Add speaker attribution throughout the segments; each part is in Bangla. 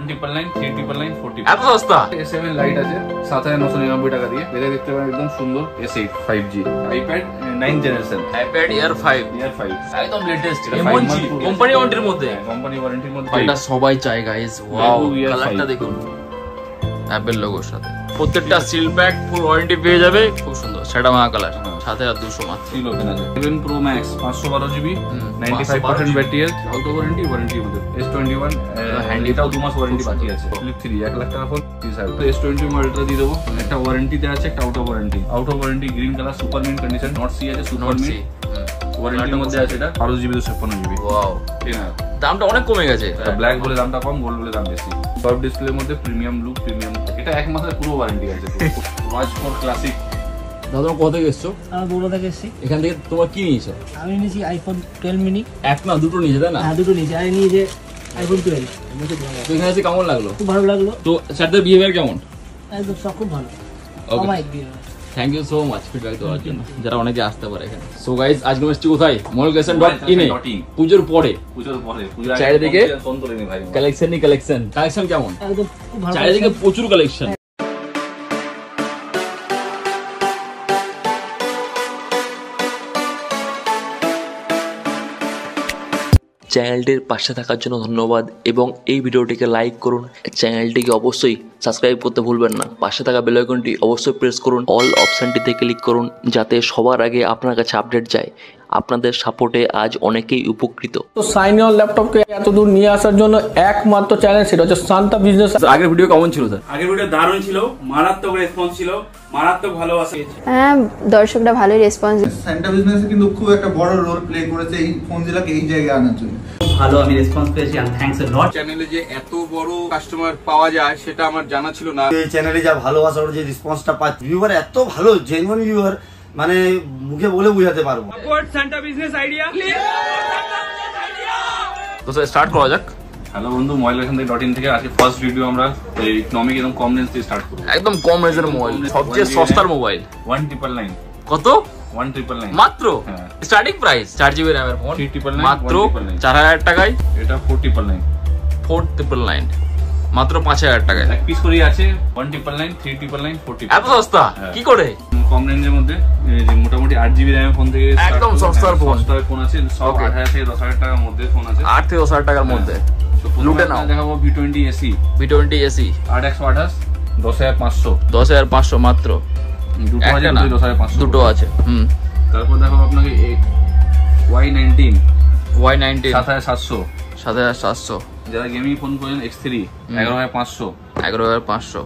Speaker 1: 199 399 40
Speaker 2: এত সস্তা।
Speaker 1: S7 লাইট আছে 7999 টাকা দিয়ে। এটা দেখতে পারেন একদম সুন্দর S8 5G iPad 9 generation
Speaker 2: iPad Air 5 একদম লেটেস্ট M1G কোম্পানি ওয়ারেন্টির মধ্যে
Speaker 1: কোম্পানি ওয়ারেন্টির মধ্যে।
Speaker 2: এটা সবাই চায় গাইস। ওয়াও কালারটা দেখুন অ্যাপেল লোগোর সাথে। প্রত্যেকটা সিল প্যাক ফুল ওয়ারেন্টি পেয়ে যাবে। খুব সুন্দর সেটা মা কালার 7200 মাত্র।
Speaker 1: সিল ওপেন আছে 7 Pro Max 512GB 95% battery health out ওয়ারেন্টির মধ্যে। S21 হ্যান্ডি এটাও 2 মাস ওয়ারেন্টি বাকি আছে। ফ্লিপ 3 1 লাখ টাকা ফোন 30,000। তো S20 মডেলটা দিয়ে দেবো। একটা ওয়ারেন্টিতে আছে একটা out of warranty green colour super mint condition নট সি আছে সুপার মিন্ট ওয়ারেন্টির মধ্যে আছে। এটা 12GB 256GB। ওয়াও ঠিক আছে
Speaker 2: দামটা অনেক কমে গেছে।
Speaker 1: ব্ল্যাক বলে দামটা কম গোল্ড বলে দাম বেশি। সব ডিসপ্লের মধ্যে প্রিমিয়াম লুক প্রিমিয়াম। এটা 1 মাসের পুরো ওয়ারেন্টি আছে। Watch for classic.
Speaker 2: দাদা কোথা থেকে এসছো?
Speaker 3: আমি বগুড়া থেকে এসেছি।
Speaker 2: এখান থেকে তোমার কি নিয়েছো?
Speaker 3: আমি নিয়েছি iPhone 12 mini।
Speaker 2: এক না দুটো নিয়েছে তাই না?
Speaker 3: হ্যাঁ দুটো নিয়েছি। আর নিয়ে যে iPhone 12।
Speaker 2: তো এখানে এসে কেমন লাগলো?
Speaker 3: খুব ভালো লাগলো।
Speaker 2: তো স্যারদের বিহেভিয়ার কেমন?
Speaker 3: একদম সব খুব ভালো। অমাইক behaviour.
Speaker 2: Thank you so much feedback দেওয়ার জন্য যারা অনেকে আসতে পারে এখানে। সো গাইস আজকে মিষ্টি কোথায়? mallgasson.in এ পূজোর পরে চারিদিকে কালেকশন কেমন?
Speaker 3: একদম খুব ভালো।
Speaker 2: চারিদিকে প্রচুর কালেকশন। চ্যানেলটির পাশে থাকার জন্য ধন্যবাদ এবং এই ভিডিওটিকে লাইক করুন। চ্যানেলটিকে অবশ্যই সাবস্ক্রাইব করতে ভুলবেন না। পাশে থাকা বেল আইকনটি অবশ্যই প্রেস করুন। অল অপশনটিতে ক্লিক করুন যাতে সবার আগে আপনার কাছে আপডেট যায়। আপনাদের সাপোর্টে আজ অনেকেই উপকৃত।
Speaker 4: তো সাইন অন ল্যাপটপকে এত দূর নিয়ে আসার জন্য একমাত্র চ্যানেল সেটা হচ্ছে শান্তা বিজনেস।
Speaker 2: আগের ভিডিও কেমন ছিল স্যার?
Speaker 5: আগের ভিডিও দারুণ ছিল, মারাত্মক রেসপন্স ছিল, মারাত্মক ভালোবাসা।
Speaker 6: হ্যাঁ দর্শকরা ভালোই রেসপন্স।
Speaker 7: সান্টা বিজনেসে কিন্তু খুব একটা বড় রোল প্লে করেছে এই ফোনগুলোকে এই জায়গায় আনার জন্য।
Speaker 5: ভালো আমি রেসপন্স পেয়েছি এন্ড থ্যাঙ্কস আ লট।
Speaker 1: চ্যানেলে যে এত বড় কাস্টমার পাওয়া যায় সেটা আমার জানা ছিল না।
Speaker 8: এই চ্যানেলে যা ভালোবাসার যে রেসপন্সটা পাচ্ছি, ভিউয়ার এত ভালো জেনুইন ভিউয়ার, মানে মুখে বলে বোঝাতে পারবো।
Speaker 5: Support Santa business idea.
Speaker 2: তো স্যার স্টার্ট করা যাক।
Speaker 1: হ্যালো বন্ধু, mobifreak.in থেকে আজকে ফার্স্ট ভিডিও আমরা ইকোনমিক এবং কম রেঞ্জ দিয়ে স্টার্ট করব।
Speaker 2: একদম কম রেঞ্জের মোবাইল, সবচেয়ে সস্তার মোবাইল
Speaker 1: 1999।
Speaker 2: কত?
Speaker 1: 1999
Speaker 2: মাত্র। স্টার্টিং প্রাইস 4GB র‍্যামের ফোন
Speaker 1: 399
Speaker 2: মাত্র 4000 টাকায়।
Speaker 1: এটা
Speaker 2: 4999 মাত্র 5000 টাকায়।
Speaker 1: এক পিস করে আছে 199 399 40।
Speaker 2: এত সস্তা কি করে?
Speaker 1: কম রেঞ্জের মধ্যে মোটামুটি 8GB র‍্যামের ফোন থেকে
Speaker 2: একদম সস্তার ফোন।
Speaker 1: সস্তার ফোন আছে সব 8000 থেকে 10000 টাকার মধ্যে ফোন আছে।
Speaker 2: 8 থেকে 10000 টাকার মধ্যে লুটে নাও।
Speaker 1: দেখাবো V20 AC
Speaker 2: 8/128
Speaker 1: 10500
Speaker 2: 10500 মাত্র।
Speaker 1: দুটো আছে 10500
Speaker 2: দুটো আছে।
Speaker 1: তারপর দেখাবো আপনাকে Y19
Speaker 2: 7700
Speaker 1: যারা গেমিং ফোন করেন X3 11500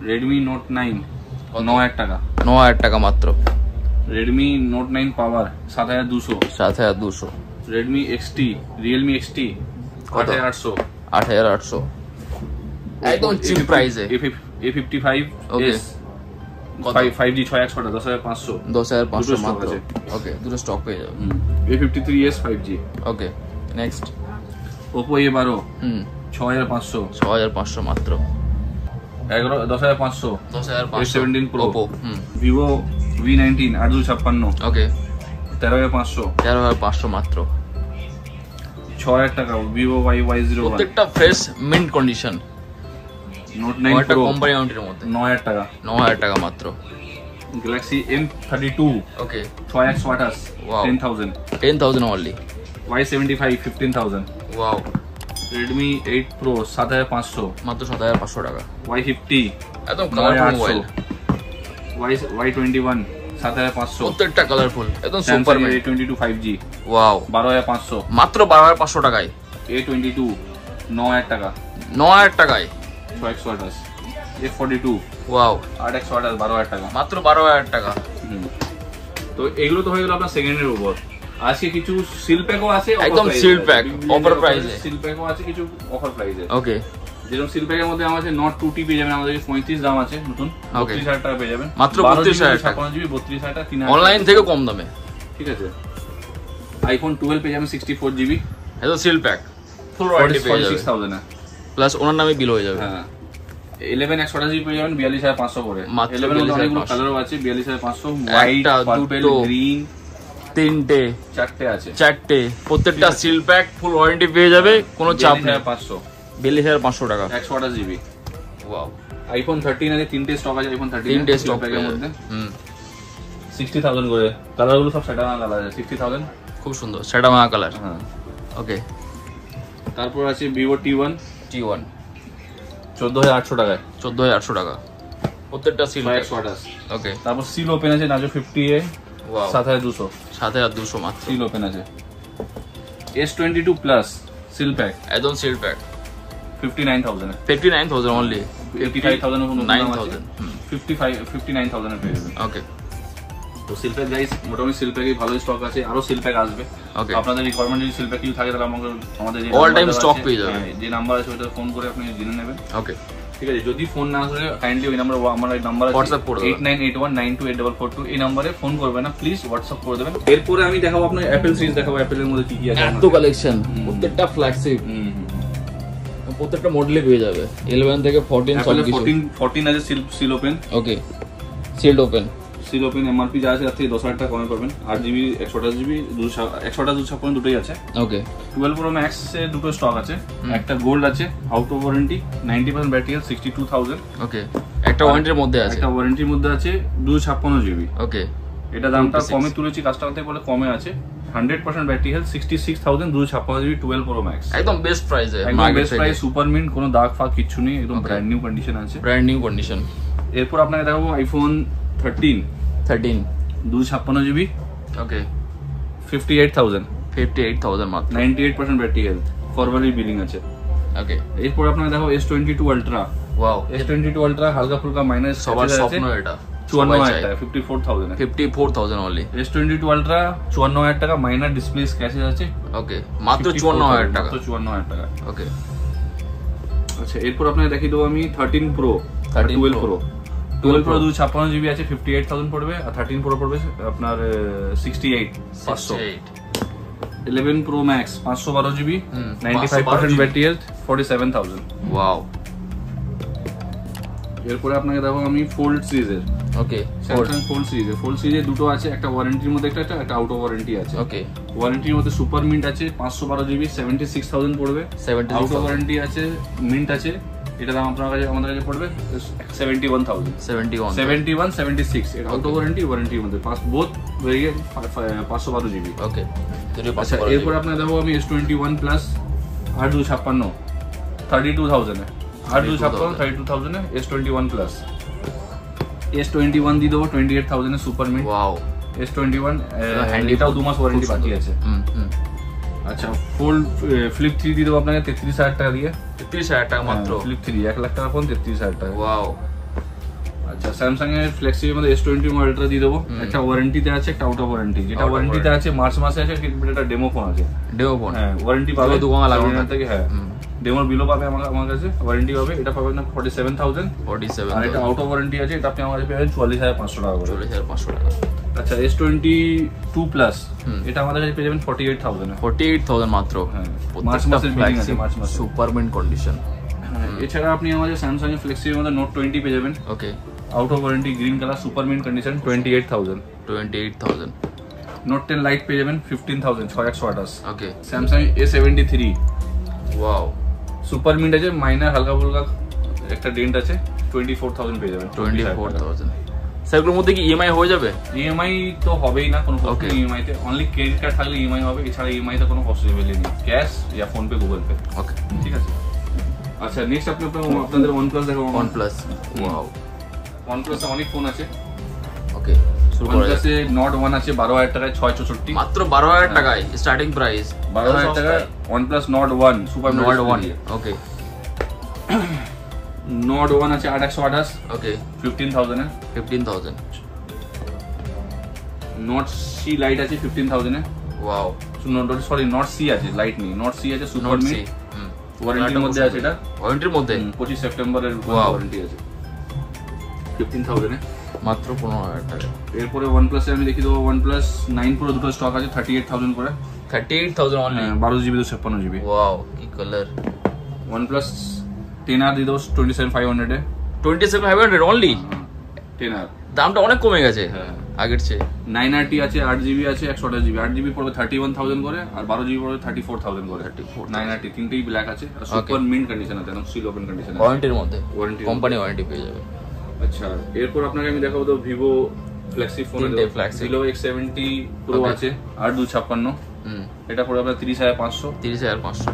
Speaker 1: Redmi Note 9 9000 টাকা
Speaker 2: 9000 টাকা মাত্র।
Speaker 1: Redmi Note 9 Power 7200 Redmi XT Realme XT
Speaker 2: 8800 একদম চিপ প্রাইসে।
Speaker 1: A55 S 5G 6/100 10500
Speaker 2: মাত্র। ওকে দুটো স্টক পেয়ে যাবে।
Speaker 1: A53s 5G।
Speaker 2: Okay next
Speaker 1: Oppo A12 6500
Speaker 2: মাত্র।
Speaker 1: 10500 A17 Pro
Speaker 2: Oppo।
Speaker 1: Vivo V19 8256
Speaker 2: ওকে
Speaker 1: 13500
Speaker 2: মাত্র।
Speaker 1: 6000 টাকা Vivo Y01
Speaker 2: প্রত্যেকটা fresh mint condition.
Speaker 1: Note 9 Pro
Speaker 2: company ওয়ারেন্টির মধ্যে
Speaker 1: 9000 টাকা
Speaker 2: 9000 টাকা মাত্র।
Speaker 1: Galaxy M32
Speaker 2: okay
Speaker 1: 6/128 10000
Speaker 2: only।
Speaker 1: Y75 15000
Speaker 2: wow.
Speaker 1: Redmi 8 Pro 7500
Speaker 2: মাত্র 7500 টাকা।
Speaker 1: Y50
Speaker 2: একদম কালারফুল মোবাইল।
Speaker 1: Y21 7500
Speaker 2: প্রত্যেকটা কালারফুল একদম super mint.
Speaker 1: A22 5G
Speaker 2: wow
Speaker 1: 12500
Speaker 2: মাত্র 12500 টাকায়।
Speaker 1: A22 9000 টাকা
Speaker 2: 9000 টাকায়
Speaker 1: 6/128 F42
Speaker 2: ওয়াও
Speaker 1: 8/128 12000 টাকা
Speaker 2: মাত্র 12000 টাকা।
Speaker 1: তো এগুলো তো হয়ে গেল আপনার সেকেন্ডের উপর। আজকে কিছু সিল প্যাকও আছে
Speaker 2: একদম সিল প্যাক অফার প্রাইসে।
Speaker 1: সিল প্যাকও আছে কিছু অফার প্রাইসে।
Speaker 2: ওকে
Speaker 1: যেরকম সিল প্যাকের মধ্যে আমাদের Note 2T পেয়ে যাবেন আমাদের 35 দাম আছে নতুন 32000 টাকা পেয়ে যাবেন
Speaker 2: মাত্র 32000 টাকা
Speaker 1: 56GB 32000 টাকা 3000
Speaker 2: অনলাইন থেকে কম দামে।
Speaker 1: ঠিক আছে iPhone 12 পেয়ে যাবেন 64GB
Speaker 2: এত সিল প্যাক ফুল ওয়ারেন্টি পেয়ে যাবেন
Speaker 1: 46000
Speaker 2: প্লাস ওনার নামে বিল হয়ে যাবে।
Speaker 1: হ্যাঁ 11 128GB পেয়ে যাবেন 42500 করে। 11 এর অনেকগুলো কালারও আছে 42500 হোয়াইট পার্পল গ্রিন
Speaker 2: চারটে
Speaker 1: আছে
Speaker 2: প্রত্যেকটা সিল প্যাক ফুল ওয়ারেন্টি পেয়ে যাবে কোনো চাপ নেই।
Speaker 1: 500
Speaker 2: 42,500 টাকা
Speaker 1: 128 GB।
Speaker 2: ওয়াও
Speaker 1: iPhone 13 আছে, তিনটে স্টক আছে iPhone 13
Speaker 2: তিনটে স্টক
Speaker 1: এর মধ্যে 60,000 করে। কালারগুলো সব সেটা কালার আছে 60,000,
Speaker 2: খুব সুন্দর সেটা মা কালার।
Speaker 1: হ্যাঁ
Speaker 2: ওকে,
Speaker 1: তারপর আছে Vivo T1 14,800 টাকায়,
Speaker 2: 14,800 টাকা প্রত্যেকটা সিল
Speaker 1: 128।
Speaker 2: ওকে,
Speaker 1: তারপর সিল ওপেন আছে Nazo 50A,
Speaker 2: ওয়াও
Speaker 1: 7,200
Speaker 2: 7,200 মাত্র।
Speaker 1: সিল ওপেন আছে। S22 প্লাস সিল প্যাক
Speaker 2: একদম সিল প্যাক
Speaker 1: 59,000
Speaker 2: 59,000 অনলি
Speaker 1: 85,000 এর
Speaker 2: 9,000
Speaker 1: 59,000 এর পেয়ে যাবেন।
Speaker 2: ওকে,
Speaker 1: তো সিল প্যাক গাইস মোটামুটি সিল প্যাকে ভালো স্টক আছে, আরো সিল প্যাক আসবে।
Speaker 2: ওকে,
Speaker 1: আপনাদের রিকোয়ারমেন্ট যদি সিল প্যাক কিছু থাকে তাহলে আমাদের যে
Speaker 2: অল টাইম স্টক পেয়ে যাবেন,
Speaker 1: যে নাম্বার আছে ওটা ফোন করে আপনি জেনে নেবেন।
Speaker 2: ওকে
Speaker 1: ঠিক আছে, যদি ফোন না আসলে কাইন্ডলি ওই নাম্বার, আমার এই নাম্বার আছে
Speaker 2: WhatsApp করে দেবেন
Speaker 1: 8981928442, এই নম্বরে ফোন করবেন না, প্লিজ হোয়াটসঅ্যাপ করে দেবেন। এরপরে আমি দেখাবো আপনার অ্যাপেল সিরিজ, দেখাবো অ্যাপেলের মধ্যে কি কি আছে।
Speaker 2: এত কালেকশন, প্রত্যেকটা ফ্ল্যাগশিপ, প্রত্যেকটা মডেলে পেয়ে যাবে 11 থেকে 14 সব কিছু।
Speaker 1: 14 আছে seal open.
Speaker 2: Okay, sealed open,
Speaker 1: seal open MRP যা আছে তার থেকে 10,000 টাকা কমে পাবেন। 8GB 128GB 128 দুটোই আছে।
Speaker 2: ওকে,
Speaker 1: 12 Pro Max এ দুটো স্টক আছে, একটা গোল্ড আছে out of warranty 90% battery health 62,000।
Speaker 2: ওকে, একটা ওয়ারেন্টির মধ্যে আছে,
Speaker 1: একটা ওয়ারেন্টির মধ্যে আছে 256GB।
Speaker 2: ওকে,
Speaker 1: এটা দামটা কমে তুলেছি কাস্টমার থেকে বলে কমে আছে। 100% battery health 66,000 256GB 12 Pro Max
Speaker 2: একদম বেস্ট প্রাইসে,
Speaker 1: একদম বেস্ট প্রাইস, সুপার মিন্ট, কোনো দাগ ফাগ কিছু নেই, একদম ব্র্যান্ড নিউ কন্ডিশন আছে,
Speaker 2: ব্র্যান্ড নিউ কন্ডিশন।
Speaker 1: এরপর আপনাকে দেখাবো iPhone 13 256GB।
Speaker 2: ওকে,
Speaker 1: 58,000
Speaker 2: মাত্র,
Speaker 1: 98% ব্যাটারি হেলথ, ফরওয়ার্ড বিলিং আছে।
Speaker 2: ওকে,
Speaker 1: এরপর আপনাকে দেখো S22 Ultra।
Speaker 2: Wow,
Speaker 1: S22 Ultra হালকা ফুলকা মাইনাস
Speaker 2: সবার স্বপ্ন এটা,
Speaker 1: 54,000 টাকা 54,000
Speaker 2: 54,000 অনলি।
Speaker 1: S22 Ultra 54,000 টাকা, মাইনার ডিসপ্লে স্ক্র্যাচেস আছে।
Speaker 2: ওকে, মাত্র 54,000 টাকা,
Speaker 1: মাত্র 54,000 টাকা।
Speaker 2: ওকে,
Speaker 1: আচ্ছা এরপর আপনাকে দেখিয়ে দেবো আমি 13 Pro 12 Pro 256GB আছে 58,000 পড়বে, আর 13 Pro পড়বে আপনার 68,500। 11 Pro Max 512GB 95% battery health 47,000।
Speaker 2: Wow,
Speaker 1: এরপরে আপনাকে দেখো আমি ফোল্ড সিরিজের।
Speaker 2: ওকে,
Speaker 1: স্যামসাং ফোল্ড সিরিজে দুটো আছে, একটা ওয়ারেন্টির মধ্যে একটা আউট অফ ওয়ারেন্টি আছে।
Speaker 2: ওকে,
Speaker 1: ওয়ারেন্টির মধ্যে সুপার মিন্ট আছে 512GB 76,000 পড়বে। আউট অফ ওয়ারেন্টি আছে মিন্ট আছে, এটা দাম আপনার কাছে আমাদের কাছে পড়বে 71,000 76। এটা আউট অফ ওয়ারেন্টির মধ্যে বোথ ভেরিয়েন্ট 512GB।
Speaker 2: ওকে,
Speaker 1: আচ্ছা এরপর আপনাকে দেবো আমি S21 plus 8256 32,000 32,000 S21 plus. S21 দিয়ে দেবো 28,000 সুপার মিন্ট।
Speaker 2: ওয়াও,
Speaker 1: S21 এটাও 2 মাস ওয়ারেন্টি বাকি আছে। আচ্ছা ফোল্ড ফ্লিপ 3 দিয়ে দেবো আপনাকে 33,000 টাকা দিয়ে।
Speaker 2: 33,000 টাকা মাত্র,
Speaker 1: ফ্লিপ 3 1 লাখ টাকা ফোন 33,000 টাকা।
Speaker 2: ওয়াও।
Speaker 1: আচ্ছা স্যামসাং এর ফ্লেক্সির মধ্যে S20 মডেলটা দিয়ে দেবো, একটা ওয়ারেন্টিতে আছে একটা আউট অফ ওয়ারেন্টি। যেটা ওয়ারেন্টিতে আছে মার্চ মাসে আছে, কিন্তু এটা ডেমো ফোন আছে,
Speaker 2: ডেমো ফোন।
Speaker 1: হ্যাঁ ওয়ারেন্টি পাবে
Speaker 2: দোকানে লাগবে না
Speaker 1: থেকে, হ্যাঁ ডেমোর বিলও পাবে আমার কাছে, ওয়ারেন্টি পাবে। এটা পাবেন না 47,000। আর এটা আউট অফ ওয়ারেন্টি আছে, এটা আপনি আমার কাছে পাবেন 44,500 টাকা করে।
Speaker 2: 44,500 টাকা।
Speaker 1: আচ্ছা S22 প্লাস এটা আমাদের কাছে পেয়ে যাবেন 48,000
Speaker 2: 48,000 মাত্র।
Speaker 1: হ্যাঁ মার্চ মাসের বিলিং আছে, মার্চ মাসে
Speaker 2: সুপার মিন্ট কন্ডিশন।
Speaker 1: এছাড়া আপনি আমাদের স্যামসাং এর ফ্লেক্সির মধ্যে নোট 20 পেয়ে যাবেন।
Speaker 2: Okay,
Speaker 1: out of warranty green colour super mint condition 28,000। Note 10 light পেয়ে যাবেন 15,000 6128।
Speaker 2: Okay,
Speaker 1: Samsung A73
Speaker 2: wow
Speaker 1: super mint আছে, মাইনার হালকা ফুলকা একটা ডেন্ট আছে, 24,000 পেয়ে যাবেন।
Speaker 2: 24,000। সেগুলোর মধ্যে কি ইএমআই হয়ে যাবে?
Speaker 1: ইএমআই তো হবেই না, কোনো ইএমআই তে অনলি ক্রেডিট কার্ড থাকলে ইএমআই হবে, এছাড়া ইএমআই তে কোনো পসিবিলিটি নেই, ক্যাশ ইয়া ফোন পে গুগল পে।
Speaker 2: ওকে
Speaker 1: ঠিক আছে। আচ্ছা নেক্সট আপনাদের OnePlus দেখাবো।
Speaker 2: OnePlus, ওয়াও
Speaker 1: OnePlus এ অনেক ফোন আছে।
Speaker 2: ওকে, শুরু করা
Speaker 1: OnePlus এ Nord 1 আছে 12,000 টাকায় 664,
Speaker 2: মাত্র 12,000 টাকায় স্টার্টিং প্রাইস।
Speaker 1: 12,000 টাকায় OnePlus Nord 1 সুপার
Speaker 2: Nord 1। ওকে,
Speaker 1: Nord 1 আছে 828।
Speaker 2: ওকে,
Speaker 1: 15,000 এ।
Speaker 2: 15,000।
Speaker 1: Nord C লাইট আছে 15,000 এ।
Speaker 2: ওয়াও,
Speaker 1: Nord C আছে, লাইট নেই, Nord C আছে সুপার মিন্ট, ওয়ারেন্টির মধ্যে আছে, এটা
Speaker 2: ওয়ারেন্টির মধ্যে
Speaker 1: 25 সেপ্টেম্বরের ওয়ারেন্টি আছে 15,000 এ,
Speaker 2: মাত্র 15,000 টাকা।
Speaker 1: এরপরে OnePlus এ আমি দেখি দেবো OnePlus 9 Pro দুটো স্টক আছে 38,000 করে।
Speaker 2: 38,000 অনলি,
Speaker 1: 12GB 256GB।
Speaker 2: ওয়াও কি কালার।
Speaker 1: OnePlus 10R দিয়ে দেবো 27,500 এ।
Speaker 2: 27,500 অনলি,
Speaker 1: 10R
Speaker 2: দামটা অনেক কমে গেছে।
Speaker 1: হ্যাঁ
Speaker 2: আগের চেয়ে
Speaker 1: 9RT আছে, 8GB আছে, 128GB। 8GB পড়বে 31,000 করে, আর 12GB পড়বে 34,000 করে। 9RT তিনটেই ব্ল্যাক আছে, আর সুপার মিন্ট কন্ডিশন আছে, একদম সিল ওপেন কন্ডিশন আছে।
Speaker 2: ওয়ারেন্টির মধ্যে,
Speaker 1: ওয়ারেন্টি,
Speaker 2: কোম্পানি ওয়ারেন্টি পেয়ে যাবে।
Speaker 1: আচ্ছা, এরপর আপনাকে আমি দেখাবো তো Vivo flagship phone, Vivo X70 Pro আছে 8/256। এটা পড়বে আপনার 30,500।
Speaker 2: 30,500।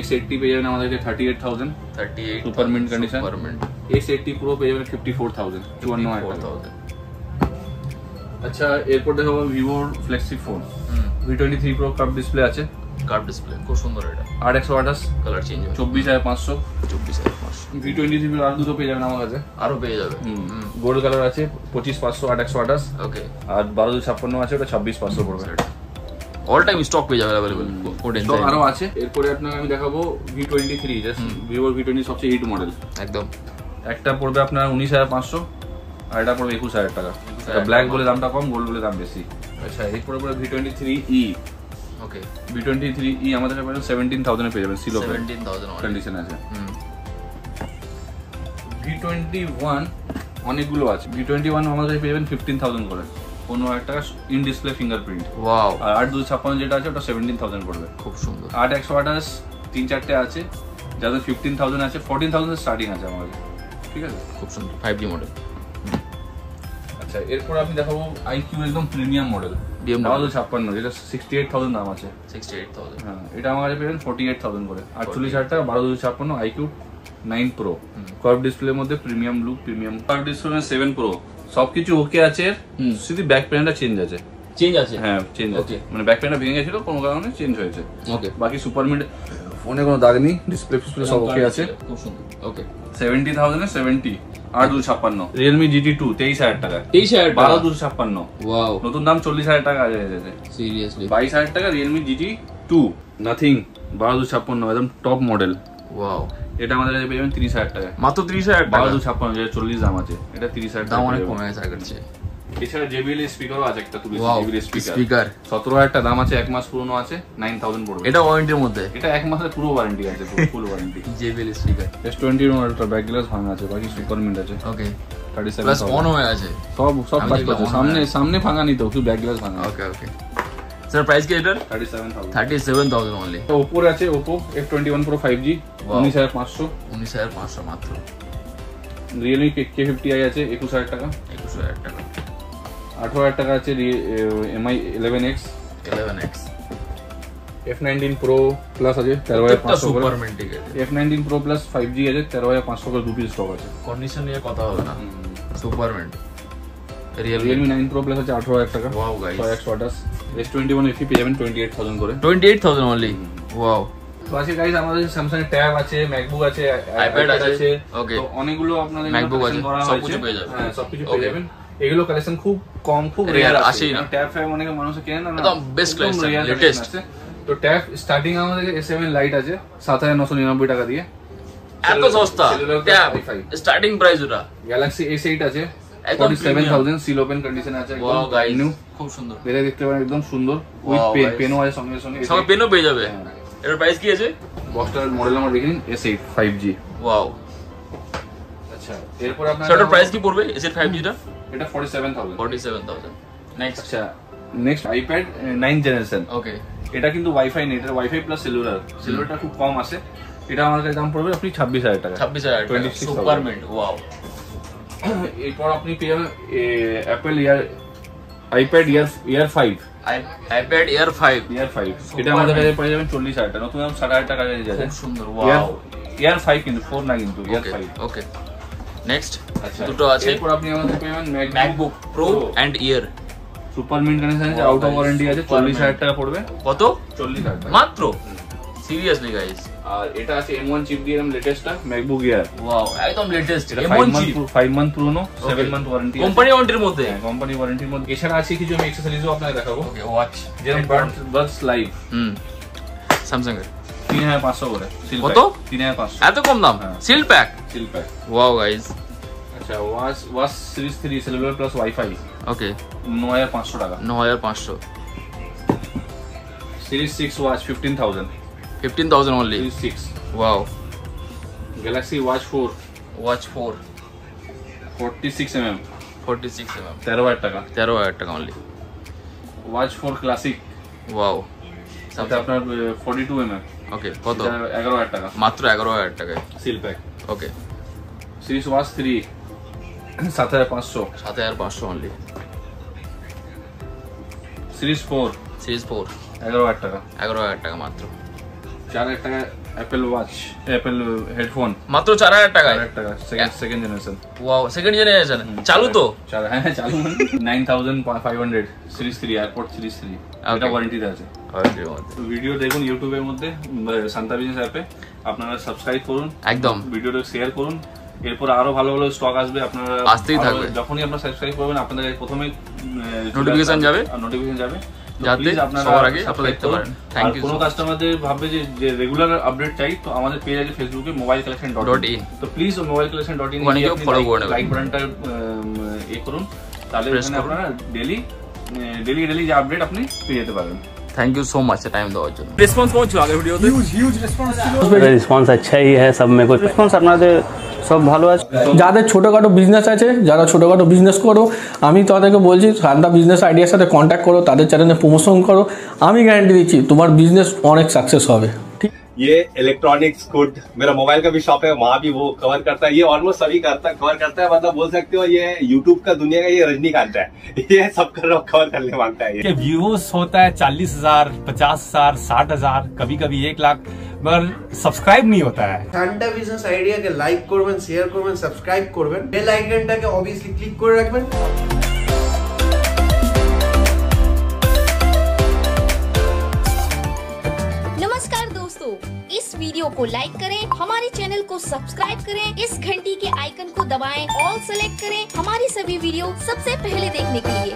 Speaker 1: X80 পেয়ে যাবেন আমাদেরকে 38,000,
Speaker 2: 38
Speaker 1: super mint condition.
Speaker 2: Super mint.
Speaker 1: X80 Pro পেয়ে যাবেন 54,000, 54,000। আচ্ছা, এরপর দেখাবো ভিভোর flagship phone V23 Pro curve display আছে,
Speaker 2: কার্ভ ডিসপ্লে খুব সুন্দর। এটা
Speaker 1: 8/128,
Speaker 2: কালার চেঞ্জ হবে।
Speaker 1: 24,500।
Speaker 2: 24,500।
Speaker 1: V23 Pro আর দুটো পেয়ে যাবেন আমার কাছে,
Speaker 2: আরো পেয়ে যাবে।
Speaker 1: গোল্ড কালার আছে 25,500, 8/128।
Speaker 2: ওকে,
Speaker 1: আর 12/56 আছে, ওটা 26,500 পড়বে।
Speaker 2: অল টাইম স্টক পেয়ে যাবে अवेलेबल,
Speaker 1: স্টক আরো আছে। এরপরে আপনাকে আমি দেখাবো V23, জাস্ট ভিভোর V20 সবচেয়ে হিট মডেল
Speaker 2: একদম।
Speaker 1: একটা পড়বে আপনার 19,500, আর এটা পড়বে 21,000 টাকা। ব্ল্যাক বলে দামটা কম, গোল্ড বলে দাম বেশি। আচ্ছা, এরপরে পড়বে V23e।
Speaker 2: ওকে,
Speaker 1: V23e আমাদের কাছে 17,000 এ পেয়ে যাবেন, সিল ওপেন
Speaker 2: 17,000
Speaker 1: কন্ডিশন আছে। V21 অনেকগুলো আছে। V21 আমাদের কাছে পেয়ে যাবেন 15,000 করে, 15,000 টাকা ইন ডিসপ্লে ফিঙ্গারপ্রিন্ট।
Speaker 2: ওয়াও।
Speaker 1: আর 8/256 যেটা আছে ওটা 17,000 পড়বে।
Speaker 2: খুব সুন্দর।
Speaker 1: 8/128 3-4টে আছে, যাদের 15,000 আছে, 14,000 স্টার্টিং আছে আমাদের। ঠিক আছে,
Speaker 2: খুব সুন্দর 5G মডেল।
Speaker 1: আচ্ছা, এরপর আমি দেখাবো IQ একদম প্রিমিয়াম মডেল, 1256, যেটা 68,000 দাম আছে।
Speaker 2: 68,000।
Speaker 1: হ্যাঁ, এটা আমার কাছে পেবেন 48,000 করে, 48,000 টাকা। 1256 IQ 9 Pro কার্ভ ডিসপ্লের মধ্যে, premium look, premium curve display 7 Pro, সবকিছু ওকে আছে, শুধু ব্যাক প্যানেলটা চেঞ্জ আছে।
Speaker 2: চেঞ্জ আছে?
Speaker 1: হ্যাঁ, চেঞ্জ আছে, মানে ব্যাক প্যানেলটা ভেঙে গেছিল কোনো কারণে, চেঞ্জ হয়েছে।
Speaker 2: ওকে,
Speaker 1: বাকি সুপার মিড ফোনে কোনো দাগ নেই, ডিসপ্লে ফিসপ্লে সব ওকে আছে।
Speaker 2: খুব সুন্দর। ওকে,
Speaker 1: 70,000 এ 70, 8/256। Realme GT2 23,000 টাকা,
Speaker 2: 23,000 টাকা,
Speaker 1: 12/256।
Speaker 2: ওয়াও,
Speaker 1: নতুন দাম 40,000 টাকা আছে।
Speaker 2: সিরিয়াসলি
Speaker 1: 22,000 টাকা Realme GT2 নাথিং, 12/256, একদম টপ মডেল।
Speaker 2: ওয়াও,
Speaker 1: এটা আমাদের কাছে পেয়ে যাবেন 30,000 টাকা,
Speaker 2: মাত্র 30,000 টাকা।
Speaker 1: 12/256 যেটা 40 দাম আছে, এটা 30,000
Speaker 2: দাম
Speaker 1: টাকা।
Speaker 2: অনেক কমে গেছে আগের চেয়ে।
Speaker 1: এছাড়া JBL স্পিকারও আছে একটা, তুলে
Speaker 2: ওয়াও,
Speaker 1: JBL
Speaker 2: স্পিকার
Speaker 1: 17,000 টাকা দাম আছে, 1 মাস পুরনো আছে, 9,000 পড়বে।
Speaker 2: এটা ওয়ারেন্টির মধ্যে?
Speaker 1: এটা 1 মাসের পুরো ওয়ারেন্টি আছে, ফুল ওয়ারেন্টি।
Speaker 2: JBL স্পিকার
Speaker 1: S20 মডেলটা ব্যাক গ্লাস ভাঙা আছে, বাকি সুপার মিন্ট আছে।
Speaker 2: ওকে,
Speaker 1: 37
Speaker 2: প্লাস অন হয়ে আছে,
Speaker 1: সব কাজ করছে। সামনে ভাঙা নি তো, শুধু ব্যাক গ্লাস ভাঙা।
Speaker 2: ওকে ওকে। স্যার প্রাইস কি এটার?
Speaker 1: 37,000।
Speaker 2: 37,000 অনলি।
Speaker 1: Oppo আছে, Oppo F21 Pro 5G 19,500।
Speaker 2: 19,500 মাত্র।
Speaker 1: Realme K50i আছে 21,000 টাকা।
Speaker 2: 21,000 টাকা।
Speaker 1: 18,000 টাকা আছে MI 11X।
Speaker 2: 11X।
Speaker 1: F19 Pro Plus আছে 13,500 করে।
Speaker 2: সুপার মিন্ট ঠিক আছে।
Speaker 1: F19 Pro Plus 5G আছে 13,500 করে, 2 পিস স্টক আছে।
Speaker 2: কন্ডিশন নিয়ে কথা হবে না, super mint.
Speaker 1: Realme 9 Pro Plus আছে 18,000 টাকা।
Speaker 2: Wow guys,
Speaker 1: 128। S21 FE পেয়ে যাবেন 28,000 করে।
Speaker 2: 28,000 অনলি। ওয়াও।
Speaker 1: তো আছে গাইস, আমাদের স্যামসাং এর ট্যাব আছে, ম্যাকবুক আছে,
Speaker 2: আইপ্যাড আছে। ওকে,
Speaker 1: তো অনেকগুলো আপনাদের
Speaker 2: ম্যাকবুক আছে,
Speaker 1: সব
Speaker 2: কিছু পেয়ে যাবেন।
Speaker 1: হ্যাঁ, সবকিছু পেয়ে যাবেন। এগুলো কালেকশন খুব কম, খুব রেয়ার আসে না। ট্যাব ফ্যাব অনেকে মানুষ কেনে না,
Speaker 2: একদম বেস্ট কালেকশন, লেটেস্ট।
Speaker 1: তো ট্যাব স্টার্টিং আমাদের S7 লাইট আছে 7,999 টাকা দিয়ে।
Speaker 2: এত সস্তা ট্যাব, স্টার্টিং প্রাইস ওটা।
Speaker 1: গ্যালাক্সি S8 আছে
Speaker 2: একদম
Speaker 1: 47,000, সিল ওপেন কন্ডিশন আছে।
Speaker 2: ওয়াও গাইস,
Speaker 1: নিউ,
Speaker 2: খুব সুন্দর।
Speaker 1: এটা দেখতে পারেন, একদম সুন্দর, উইথ পেন, পেনও আছে সঙ্গে সঙ্গে
Speaker 2: পেনও পেয়ে যাবে। এটার প্রাইস কি আছে?
Speaker 1: বক্সটার মডেল নাম্বার দেখে নিন, S8 5G।
Speaker 2: ওয়াও।
Speaker 1: আচ্ছা, এরপর আপনার
Speaker 2: সেটার প্রাইস কি পড়বে S8 5G টা?
Speaker 1: এটা 47,000।
Speaker 2: 47,000। নেক্সট।
Speaker 1: আচ্ছা, নেক্সট আইপ্যাড 9 জেনারেশন।
Speaker 2: ওকে,
Speaker 1: এটা কিন্তু ওয়াইফাই নেই, এটা ওয়াইফাই প্লাস সেলুলার। সেলুলারটা খুব কম আসে। এটা আমাদের দাম পড়বে আপনি 26,000 টাকা।
Speaker 2: 26,000 টাকা, সুপার মিন্ট। ওয়াও।
Speaker 1: এরপর আপনি পেয়ে যাবেন অ্যাপল আইপ্যাড ইয়ার 5।
Speaker 2: IPad air 5।
Speaker 1: এটা আমাদের কাছে পেয়ে যাবেন 40,000 টাকা, নতুন দাম 60,000 টাকা কাছে যাচ্ছে।
Speaker 2: খুব সুন্দর। ওয়াও।
Speaker 1: ইয়ার 5 কিন্তু 4 না, কিন্তু ইয়ার 5।
Speaker 2: ওকে, নেক্সট।
Speaker 1: আচ্ছা,
Speaker 2: দুটো আছে।
Speaker 1: এরপর আপনি আমাদের পেয়ে যাবেন
Speaker 2: ম্যাকবুক প্রো এন্ড ইয়ার,
Speaker 1: সুপার মিন্ট কন্ডিশন আছে, আউট অফ ওয়ারেন্টি আছে, 40,000 টাকা পড়বে।
Speaker 2: কত?
Speaker 1: 40,000 টাকা
Speaker 2: মাত্র। Seriously guys.
Speaker 1: আর এটা আছে M1 চিপ দিয়ে লেটেস্টটা, ম্যাকবুক এয়ার।
Speaker 2: ওয়াও, একদম লেটেস্ট।
Speaker 1: এটা 5 মান্থ পুরনো, 7 মান্থ ওয়ারেন্টি,
Speaker 2: কোম্পানি ওয়ারেন্টির মধ্যে।
Speaker 1: হ্যাঁ, কোম্পানি ওয়ারেন্টির মধ্যে। এছাড়া আছে কিছু আমি অ্যাকসেসরিজও আপনাদের দেখাবো।
Speaker 2: ওকে, ওয়াচ
Speaker 1: যেমন বাডস লাইভ
Speaker 2: স্যামসাং এর
Speaker 1: 3,500 করে।
Speaker 2: কত?
Speaker 1: 3,500।
Speaker 2: এত কম দাম? Seal pack. Wow guys.
Speaker 1: আচ্ছা, watch series 3 cellular plus WiFi.
Speaker 2: Okay,
Speaker 1: 9,500 টাকা।
Speaker 2: 9,500।
Speaker 1: Series 6 watch 15,000।
Speaker 2: 15,000 only.
Speaker 1: Series 6.
Speaker 2: Wow.
Speaker 1: Galaxy Watch 4.
Speaker 2: Watch 4.
Speaker 1: 46 mm.
Speaker 2: 46 mm
Speaker 1: 13,000 টাকা।
Speaker 2: 13,000 টাকা অনলি।
Speaker 1: ওয়াচ 4 ক্লাসিক,
Speaker 2: ওয়াও,
Speaker 1: সাথে আপনার 42 mm।
Speaker 2: ওকে, কত?
Speaker 1: 11,000 টাকা।
Speaker 2: মাত্র 11,000 টাকায়
Speaker 1: seal pack.
Speaker 2: Okay.
Speaker 1: Series watch 3 7,500।
Speaker 2: 7,500 only.
Speaker 1: Series 4 11,000 টাকা।
Speaker 2: 11,000 টাকা মাত্র।
Speaker 1: 4,000 টাকা অ্যাপেল ওয়াচ, অ্যাপেল হেডফোন
Speaker 2: মাত্র 4,000 টাকায়।
Speaker 1: 4,000 টাকা, second generation.
Speaker 2: Wow, second generation চালু তো?
Speaker 1: হ্যাঁ চালু। 9,500 সিরিজ 3, এয়ারপোর্ট সিরিজ 3, এটা ওয়ারেন্টিতে আছে। ভিডিও দেখুন ইউটিউবের মধ্যে শান্তা বিজনেস অ্যাপে, আপনারা সাবস্ক্রাইব করুন,
Speaker 2: একদম
Speaker 1: ভিডিওটা শেয়ার করুন। এরপর আরো ভালো ভালো স্টক আসবে, আপনারা
Speaker 2: আসতেই থাকবে।
Speaker 1: যখনই আপনারা সাবস্ক্রাইব করবেন আপনাদের প্রথমে
Speaker 2: নোটিফিকেশন যাবে, যাতে সবার আগে আপনারা দেখতে পারেন। Thank you.
Speaker 1: কোনো কাস্টমারদের ভাববে যে রেগুলার আপডেট চাই, তো আমাদের পেজ আছে ফেসবুকে mobilecollection.in, তো প্লিজ mobilecollection.in
Speaker 2: ফলো করে নেবেন,
Speaker 1: লাইক বাটনটা করুন, তাহলে এখানে আপনারা ডেলি যে আপডেট আপনি পেয়ে যেতে পারবেন।
Speaker 2: Thank you so much time দেওয়ার জন্য।
Speaker 1: রেসপন্স কেমন ছিল আগের ভিডিওতে?
Speaker 4: হিউজ রেসপন্স ছিল।
Speaker 9: রেসপন্স আচ্ছাই হ্যাঁ, সব মে কোই রেসপন্স আপনাদের সব ভালো আছে।
Speaker 4: যাদের ছোটোখাটো বিজনেস আছে, যারা ছোটোখাটো বিজনেস করো, আমি তাদেরকে বলছি শান্তা বিজনেস আইডিয়ার সাথে কন্ট্যাক্ট করো, তাদের চ্যানেলে প্রমোশন করো। আমি গ্যারান্টি দিচ্ছি তোমার বিজনেস অনেক সাকসেস হবে। ঠিক,
Speaker 10: ये इलेक्ट्रॉनिक्स गुड, मेरा मोबाइल का भी शॉप है, वहाँ भी वो कवर करता है। ये ऑलमोस्ट सभी कवर करता है, मतलब बोल सकते हो ये यूट्यूब का दुनिया का ये रजनीकांत है, ये सब कवर करने मांगता है।
Speaker 11: ये व्यूज होता है 40,000, 50,000, 60,000, कभी कभी 1 लाख, मगर सब्सक्राइब नहीं होता है।
Speaker 12: শান্তা বিজনেস আইডিয়াকে লাইক করবেন, শেয়ার করবেন, সাবস্ক্রাইব করবেন, বেল আইকনটাকে অবভিয়াসলি ক্লিক করে রাখবেন।
Speaker 13: नमस्कार दोस्तों, इस वीडियो को लाइक करें, हमारे चैनल को सब्सक्राइब करें, इस घंटी के आइकन को दबाएं, ऑल सेलेक्ट करें हमारी सभी वीडियो सबसे पहले देखने के लिए।